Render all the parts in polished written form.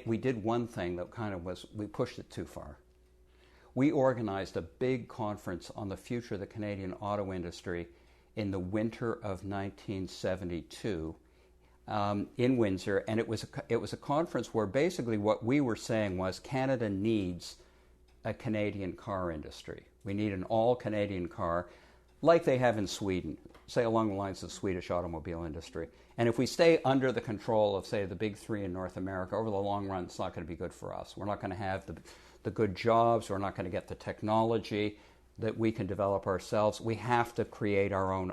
we did one thing that kind of was, we pushed it too far. We organized a big conference on the future of the Canadian auto industry in the winter of 1972 in Windsor, and it was a conference where basically what we were saying was Canada needs a Canadian car industry. We need an all-Canadian car like they have in Sweden, say along the lines of the Swedish automobile industry. And if we stay under the control of, say, the big three in North America, over the long run, it's not going to be good for us. We're not going to have the good jobs. We're not going to get the technology that we can develop ourselves. We have to create our own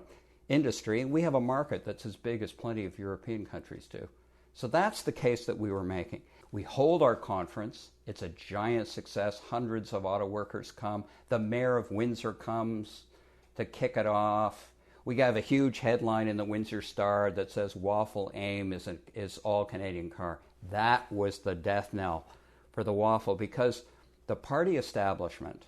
industry. And we have a market that's as big as plenty of European countries do. So that's the case that we were making. We hold our conference. It's a giant success. Hundreds of auto workers come. The mayor of Windsor comes to kick it off. We have a huge headline in the Windsor Star that says Waffle AIM is all Canadian car. That was the death knell for the Waffle, because the party establishment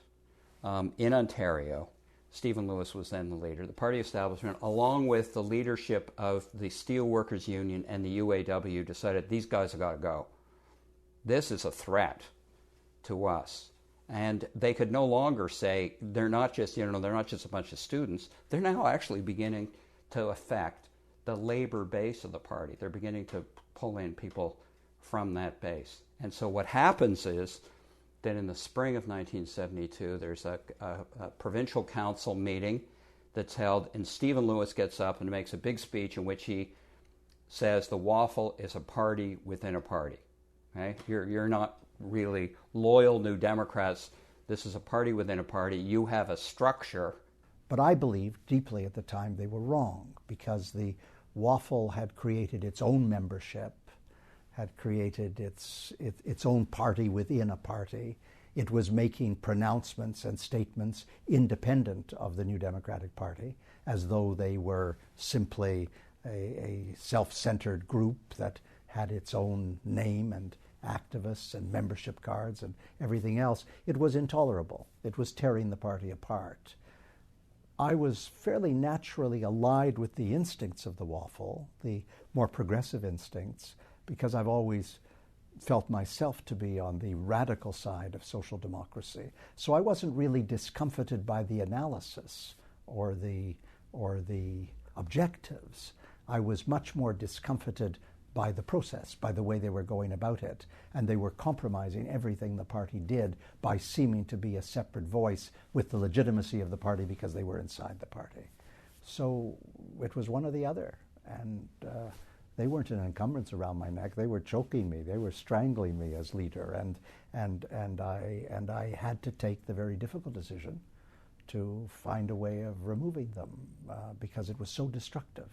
in Ontario, Stephen Lewis was then the leader, the party establishment, along with the leadership of the Steelworkers Union and the UAW, decided these guys have got to go. This is a threat to us. And they could no longer say they're not just a bunch of students. They're now actually beginning to affect the labor base of the party. They're beginning to pull in people from that base. And so what happens is that in the spring of 1972, there's a provincial council meeting that's held, and Stephen Lewis gets up and makes a big speech in which he says the Waffle is a party within a party. Okay? You're not really loyal New Democrats. This is a party within a party. You have a structure. But I believed deeply at the time they were wrong, because the Waffle had created its own membership, had created its own party within a party. It was making pronouncements and statements independent of the New Democratic Party, as though they were simply a self-centered group that had its own name and activists and membership cards and everything else. It was intolerable. It was tearing the party apart. I was fairly naturally allied with the instincts of the Waffle, the more progressive instincts, because I've always felt myself to be on the radical side of social democracy. So I wasn't really discomfited by the analysis or the objectives. I was much more discomfited by the process, by the way they were going about it. And they were compromising everything the party did by seeming to be a separate voice with the legitimacy of the party because they were inside the party. So it was one or the other. And they weren't an encumbrance around my neck. They were choking me. They were strangling me as leader. And I had to take the very difficult decision to find a way of removing them because it was so destructive.